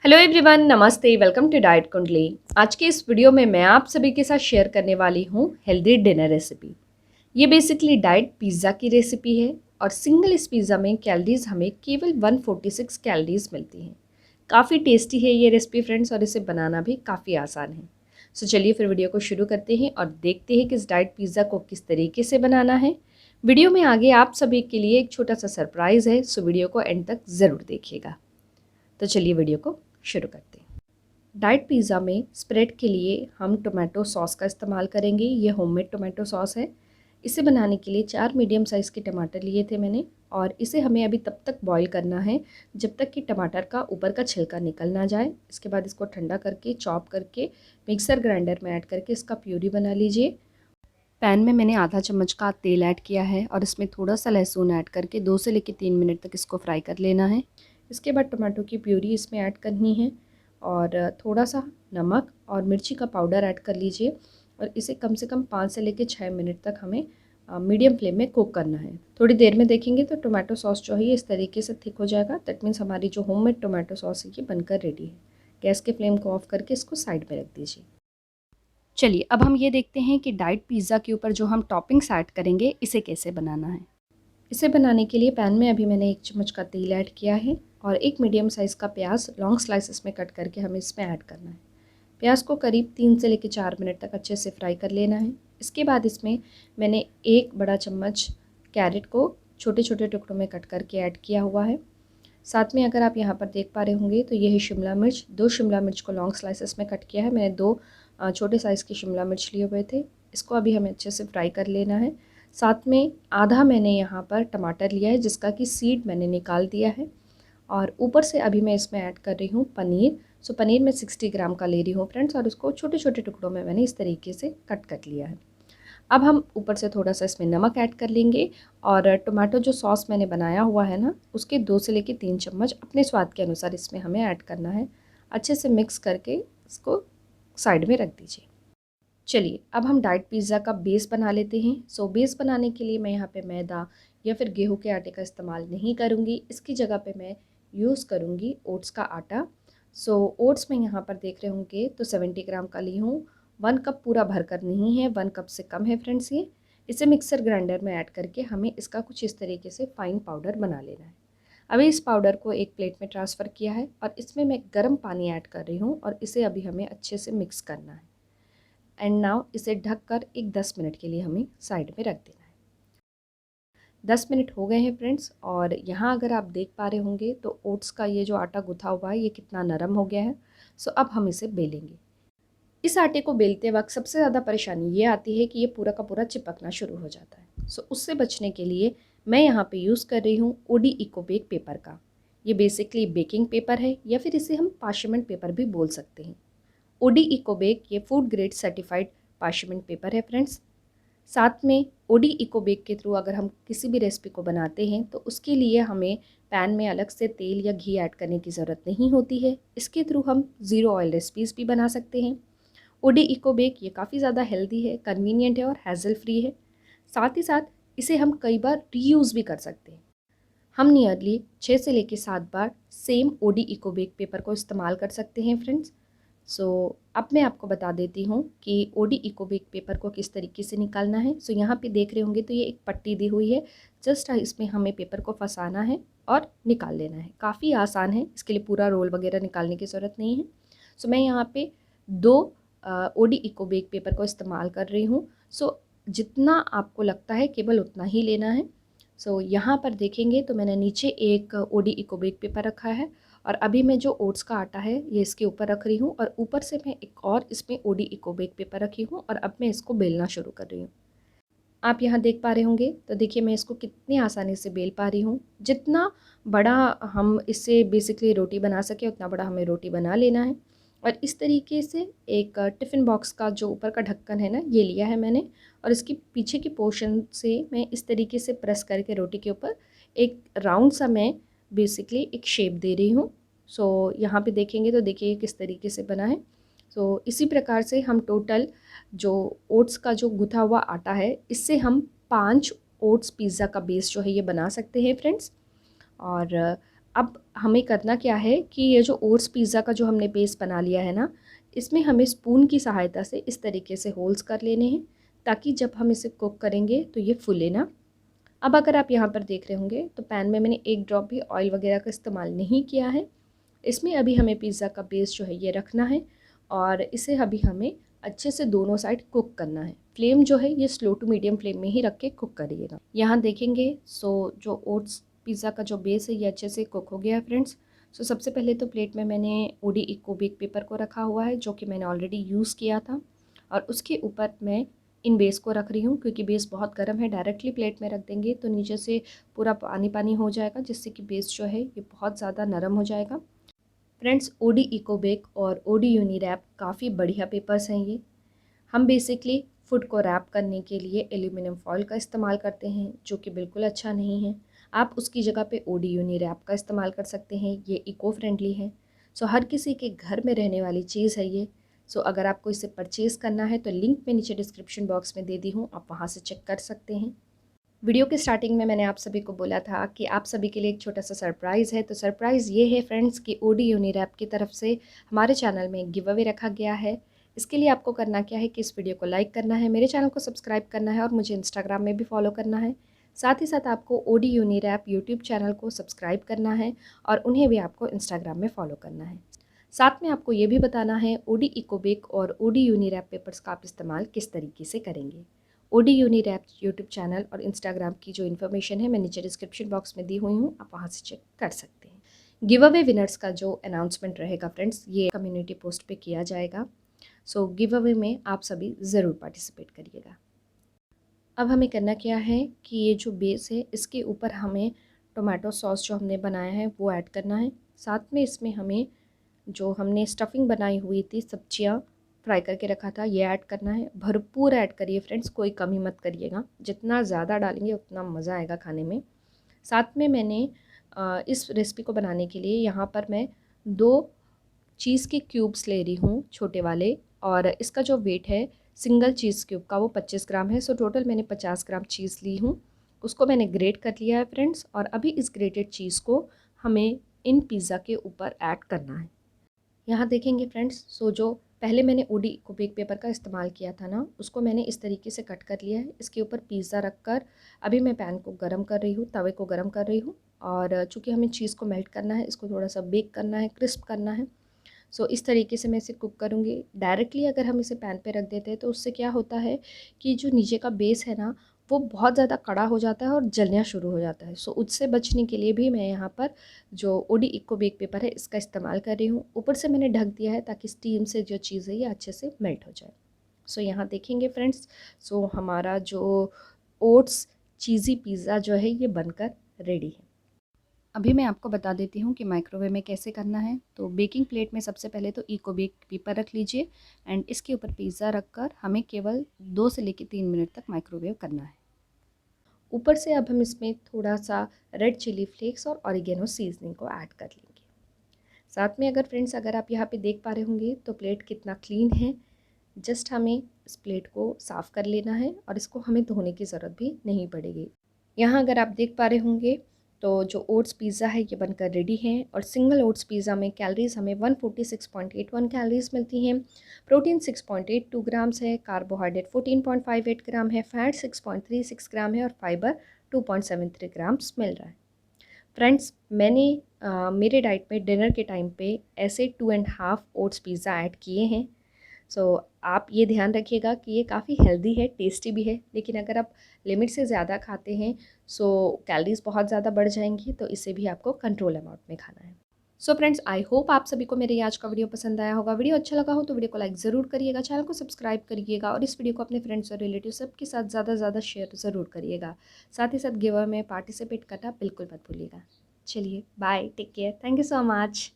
Hello everyone, नमस्ते। Welcome to diet कुंडली। आज के इस वीडियो में मैं आप सभी के साथ शेयर करने वाली हूँ हेल्दी डिनर रेसिपी। ये बेसिकली डाइट पिज़्ज़ा की रेसिपी है और सिंगल इस पिज़्ज़ा में कैलोरीज हमें केवल 146 कैलोरीज मिलती हैं। काफ़ी टेस्टी है ये रेसिपी फ्रेंड्स, और इसे बनाना भी काफ़ी आसान है। सो चलिए फिर वीडियो को शुरू करते हैं और देखते हैं कि इस डाइट पिज़्ज़ा को किस तरीके से बनाना है। वीडियो में आगे आप सभी के लिए एक छोटा सा सरप्राइज़ है, सो वीडियो को एंड तक ज़रूर देखिएगा। तो चलिए वीडियो को शुरू करते हैं। डाइट पिज़्ज़ा में स्प्रेड के लिए हम टोमेटो सॉस का इस्तेमाल करेंगे। ये होममेड टोमेटो सॉस है। इसे बनाने के लिए 4 मीडियम साइज़ के टमाटर लिए थे मैंने, और इसे हमें अभी तब तक बॉईल करना है जब तक कि टमाटर का ऊपर का छिलका निकल ना जाए। इसके बाद इसको ठंडा करके चॉप करके मिक्सर ग्राइंडर में ऐड करके इसका प्यूरी बना लीजिए। पैन में मैंने आधा चम्मच का तेल ऐड किया है और इसमें थोड़ा सा लहसुन ऐड करके 2 से लेकर 3 मिनट तक इसको फ्राई कर लेना है। इसके बाद टमाटो की प्यूरी इसमें ऐड करनी है और थोड़ा सा नमक और मिर्ची का पाउडर ऐड कर लीजिए, और इसे कम से कम 5 से लेकर 6 मिनट तक हमें मीडियम फ्लेम में कुक करना है। थोड़ी देर में देखेंगे तो टोमेटो सॉस जो है ये इस तरीके से थिक हो जाएगा। दैट मीन्स हमारी जो होममेड टोमेटो सॉस है ये बनकर रेडी है। गैस के फ्लेम को ऑफ करके इसको साइड में रख दीजिए। चलिए अब हम ये देखते हैं कि डाइट पिज़्ज़ा के ऊपर जो हम टॉपिंग्स ऐड करेंगे इसे कैसे बनाना है। इसे बनाने के लिए पैन में अभी मैंने 1 चम्मच का तेल ऐड किया है और एक मीडियम साइज़ का प्याज लॉन्ग स्लाइसेस में कट करके हमें इसमें ऐड करना है। प्याज को करीब 3 से लेकर 4 मिनट तक अच्छे से फ्राई कर लेना है। इसके बाद इसमें मैंने 1 बड़ा चम्मच कैरेट को छोटे छोटे टुकड़ों में कट करके ऐड किया हुआ है। साथ में अगर आप यहाँ पर देख पा रहे होंगे तो ये है शिमला मिर्च। 2 शिमला मिर्च को लॉन्ग स्लाइसेस में कट किया है मैंने। 2 छोटे साइज़ की शिमला मिर्च लिए हुए थे। इसको अभी हमें अच्छे से फ्राई कर लेना है। साथ में आधा मैंने यहाँ पर टमाटर लिया है जिसका कि सीड मैंने निकाल दिया है, और ऊपर से अभी मैं इसमें ऐड कर रही हूँ पनीर। सो पनीर मैं 60 ग्राम का ले रही हूँ फ्रेंड्स, और उसको छोटे छोटे टुकड़ों में मैंने इस तरीके से कट कर लिया है। अब हम ऊपर से थोड़ा सा इसमें नमक ऐड कर लेंगे, और टोमेटो जो सॉस मैंने बनाया हुआ है ना उसके 2 से लेकर 3 चम्मच अपने स्वाद के अनुसार इसमें हमें ऐड करना है। अच्छे से मिक्स करके इसको साइड में रख दीजिए। चलिए अब हम डाइट पिज़्ज़ा का बेस बना लेते हैं। सो बेस बनाने के लिए मैं यहाँ पे मैदा या फिर गेहूं के आटे का इस्तेमाल नहीं करूँगी। इसकी जगह पे मैं यूज़ करूँगी ओट्स का आटा। सो ओट्स में यहाँ पर देख रहे होंगे तो 70 ग्राम का ली हूँ। 1 कप पूरा भरकर नहीं है, 1 कप से कम है फ्रेंड्स ये। इसे मिक्सर ग्राइंडर में ऐड करके हमें इसका कुछ इस तरीके से फाइन पाउडर बना लेना है। अभी इस पाउडर को एक प्लेट में ट्रांसफ़र किया है और इसमें मैं गर्म पानी ऐड कर रही हूँ, और इसे अभी हमें अच्छे से मिक्स करना है। एंड नाउ इसे ढककर एक 10 मिनट के लिए हमें साइड में रख देना है। 10 मिनट हो गए हैं फ्रेंड्स, और यहाँ अगर आप देख पा रहे होंगे तो ओट्स का ये जो आटा गूथा हुआ है ये कितना नरम हो गया है। सो अब हम इसे बेलेंगे। इस आटे को बेलते वक्त सबसे ज़्यादा परेशानी ये आती है कि ये पूरा का पूरा चिपकना शुरू हो जाता है। सो उससे बचने के लिए मैं यहाँ पे यूज़ कर रही हूँ ओडी इको बेक पेपर का। ये बेसिकली बेकिंग पेपर है, या फिर इसे हम पार्चमेंट पेपर भी बोल सकते हैं। ओडी इकोबेक ये food grade certified parchment paper है फ्रेंड्स। साथ में ओडी इकोबेक के थ्रू अगर हम किसी भी रेसिपी को बनाते हैं तो उसके लिए हमें पैन में अलग से तेल या घी ऐड करने की ज़रूरत नहीं होती है। इसके थ्रू हम ज़ीरो ऑयल रेसिपीज़ भी बना सकते हैं। ओडी इकोबेक ये काफ़ी ज़्यादा हेल्दी है, कन्वीनियंट है और हैज़ल फ्री है। साथ ही साथ इसे हम कई बार रीयूज़ भी कर सकते हैं। हम नियरली 6 से लेकर 7 बार सेम ओडी इकोबेक पेपर को इस्तेमाल कर सकते हैं फ्रेंड्स। अब मैं आपको बता देती हूँ कि ओडी इकोबेक पेपर को किस तरीके से निकालना है। यहाँ पे देख रहे होंगे तो ये एक पट्टी दी हुई है। जस्ट इसमें हमें पेपर को फंसाना है और निकाल लेना है। काफ़ी आसान है, इसके लिए पूरा रोल वगैरह निकालने की ज़रूरत नहीं है। मैं यहाँ पे 2 ओडी इकोबेक पेपर को इस्तेमाल कर रही हूँ। जितना आपको लगता है केवल उतना ही लेना है। यहाँ पर देखेंगे तो मैंने नीचे एक ओडी इकोबेक पेपर रखा है, और अभी मैं जो ओट्स का आटा है ये इसके ऊपर रख रही हूँ, और ऊपर से मैं एक और इसमें ओडी इकोबेक पेपर रखी हूँ, और अब मैं इसको बेलना शुरू कर रही हूँ। आप यहाँ देख पा रहे होंगे तो देखिए मैं इसको कितनी आसानी से बेल पा रही हूँ। जितना बड़ा हम इससे बेसिकली रोटी बना सके उतना बड़ा हमें रोटी बना लेना है। और इस तरीके से एक टिफ़िन बॉक्स का जो ऊपर का ढक्कन है ना ये लिया है मैंने, और इसकी पीछे की पोर्शन से मैं इस तरीके से प्रेस करके रोटी के ऊपर एक राउंड सा मैं बेसिकली एक शेप दे रही हूँ। यहाँ पे देखेंगे तो देखिए किस तरीके से बना है। इसी प्रकार से हम टोटल जो ओट्स का जो गुथा हुआ आटा है इससे हम 5 ओट्स पिज़्ज़ा का बेस जो है ये बना सकते हैं फ्रेंड्स। और अब हमें करना क्या है कि ये जो ओट्स पिज़्ज़ा का जो हमने बेस बना लिया है ना, इसमें हमें स्पून की सहायता से इस तरीके से होल्स कर लेने हैं, ताकि जब हम इसे कुक करेंगे तो ये फूले ना। अब अगर आप यहाँ पर देख रहे होंगे तो पैन में मैंने एक ड्रॉप भी ऑयल वगैरह का इस्तेमाल नहीं किया है। इसमें अभी हमें पिज़्ज़ा का बेस जो है ये रखना है और इसे अभी हमें अच्छे से दोनों साइड कुक करना है। फ्लेम जो है ये स्लो टू मीडियम फ्लेम में ही रख के कुक करिएगा। यहाँ देखेंगे जो ओट्स पिज़्ज़ा का जो बेस है ये अच्छे से कुक हो गया है फ्रेंड्स। सबसे पहले तो प्लेट में मैंने ओडी इको बेक पेपर को रखा हुआ है, जो कि मैंने ऑलरेडी यूज़ किया था, और उसके ऊपर मैं इन बेस को रख रही हूँ। क्योंकि बेस बहुत गर्म है, डायरेक्टली प्लेट में रख देंगे तो नीचे से पूरा पानी पानी हो जाएगा, जिससे कि बेस जो है ये बहुत ज़्यादा नरम हो जाएगा। फ्रेंड्स, ओडी इको बेक और ओडी यूनी रैप काफ़ी बढ़िया पेपर्स हैं ये। हम बेसिकली फूड को रैप करने के लिए एल्यूमिनियम फॉइल का इस्तेमाल करते हैं, जो कि बिल्कुल अच्छा नहीं है। आप उसकी जगह पे ओडी यूनी रैप का इस्तेमाल कर सकते हैं, ये इको फ्रेंडली है। हर किसी के घर में रहने वाली चीज़ है ये। अगर आपको इसे परचेज़ करना है तो लिंक मैं नीचे डिस्क्रिप्शन बॉक्स में दे दी हूँ, आप वहाँ से चेक कर सकते हैं। वीडियो के स्टार्टिंग में मैंने आप सभी को बोला था कि आप सभी के लिए एक छोटा सा सरप्राइज़ है। तो सरप्राइज़ ये है फ्रेंड्स कि ओडी यूनी रैप की तरफ से हमारे चैनल में गिव अवे रखा गया है। इसके लिए आपको करना क्या है कि इस वीडियो को लाइक करना है, मेरे चैनल को सब्सक्राइब करना है और मुझे इंस्टाग्राम में भी फॉलो करना है। साथ ही साथ आपको OD Uni Wrap YouTube channel को सब्सक्राइब करना है और उन्हें भी आपको इंस्टाग्राम में फॉलो करना है। साथ में आपको ये भी बताना है ओडी इको बेक और ओडी यूनी रैप पेपर्स का आप इस्तेमाल किस तरीके से करेंगे। OD Uni Wrap YouTube channel और इंस्टाग्राम की जो इन्फॉर्मेशन है मैं नीचे डिस्क्रिप्शन बॉक्स में दी हुई हूँ, आप वहाँ से चेक कर सकते हैं। गिव अवे विनर्स का जो अनाउंसमेंट रहेगा फ्रेंड्स, ये कम्युनिटी पोस्ट पे किया जाएगा। गिव अवे में आप सभी ज़रूर पार्टिसिपेट करिएगा। अब हमें करना क्या है कि ये जो बेस है इसके ऊपर हमें टोमेटो सॉस जो हमने बनाया है वो ऐड करना है। साथ में इसमें हमें जो हमने स्टफिंग बनाई हुई थी, सब्जियां फ्राई करके रखा था, ये ऐड करना है। भरपूर ऐड करिए फ्रेंड्स, कोई कमी मत करिएगा। जितना ज़्यादा डालेंगे उतना मज़ा आएगा खाने में। साथ में मैंने इस रेसिपी को बनाने के लिए यहाँ पर मैं 2 चीज़ के क्यूब्स ले रही हूँ, छोटे वाले, और इसका जो वेट है सिंगल चीज़ क्यूब का वो 25 ग्राम है। टोटल मैंने 50 ग्राम चीज़ ली हूँ। उसको मैंने ग्रेट कर लिया है फ्रेंड्स, और अभी इस ग्रेटेड चीज़ को हमें इन पिज़्ज़ा के ऊपर ऐड करना है। यहाँ देखेंगे फ्रेंड्स, जो पहले मैंने ओडी को बेक पेपर का इस्तेमाल किया था ना, उसको मैंने इस तरीके से कट कर लिया है। इसके ऊपर पिज़्ज़ा रखकर अभी मैं पैन को गरम कर रही हूँ, तवे को गरम कर रही हूँ। और चूँकि हमें चीज़ को मेल्ट करना है, इसको थोड़ा सा बेक करना है, क्रिस्प करना है। इस तरीके से मैं इसे कुक करूँगी। डायरेक्टली अगर हम इसे पैन पे रख देते हैं तो उससे क्या होता है कि जो नीचे का बेस है ना, वो बहुत ज़्यादा कड़ा हो जाता है और जलना शुरू हो जाता है। उससे बचने के लिए भी मैं यहाँ पर जो ओडी इको बेक पेपर है इसका इस्तेमाल कर रही हूँ। ऊपर से मैंने ढक दिया है ताकि स्टीम से जो चीज़ है ये अच्छे से मेल्ट हो जाए। यहाँ देखेंगे फ्रेंड्स, हमारा जो ओट्स चीज़ी पिज़्ज़ा जो है ये बनकर रेडी है। अभी मैं आपको बता देती हूँ कि माइक्रोवेव में कैसे करना है। बेकिंग प्लेट में सबसे पहले तो इको बेक पेपर रख लीजिए एंड इसके ऊपर पिज़्ज़ा रखकर हमें केवल 2 से लेकर 3 मिनट तक माइक्रोवेव करना है। ऊपर से अब हम इसमें थोड़ा सा रेड चिली फ्लेक्स और ऑरिगेनो सीजनिंग को ऐड कर लेंगे। साथ में अगर आप यहाँ पे देख पा रहे होंगे तो प्लेट कितना क्लीन है। जस्ट हमें इस प्लेट को साफ़ कर लेना है और इसको हमें धोने की ज़रूरत भी नहीं पड़ेगी। यहाँ अगर आप देख पा रहे होंगे तो जो ओट्स पिज़्ज़ा है ये बनकर रेडी है, और सिंगल ओट्स पिज़्ज़ा में कैलोरीज़ हमें 146.81 कैलोरीज़ मिलती हैं। प्रोटीन 6.82 ग्राम्स है, कार्बोहाइड्रेट 14.58 ग्राम है, फैट 6.36 ग्राम है और फाइबर 2.73 ग्राम्स मिल रहा है। फ्रेंड्स, मैंने मेरे डाइट में डिनर के टाइम पे ऐसे 2.5 ओट्स पिज़्ज़ा ऐड किए हैं। आप ये ध्यान रखिएगा कि ये काफ़ी हेल्दी है, टेस्टी भी है, लेकिन अगर आप लिमिट से ज़्यादा खाते हैं कैलोरीज़ बहुत ज़्यादा बढ़ जाएंगी, तो इसे भी आपको कंट्रोल अमाउंट में खाना है। फ्रेंड्स, आई होप आप सभी को मेरे आज का वीडियो पसंद आया होगा। वीडियो अच्छा लगा हो तो वीडियो को लाइक ज़रूर करिएगा, चैनल को सब्सक्राइब करिएगा और इस वीडियो को अपने फ्रेंड्स और रिलेटिव सबके साथ ज़्यादा से ज़्यादा शेयर ज़रूर करिएगा। साथ ही साथ गिव अवे में पार्टिसिपेट करना बिल्कुल मत भूलिएगा। चलिए bye, take care, thank you so much.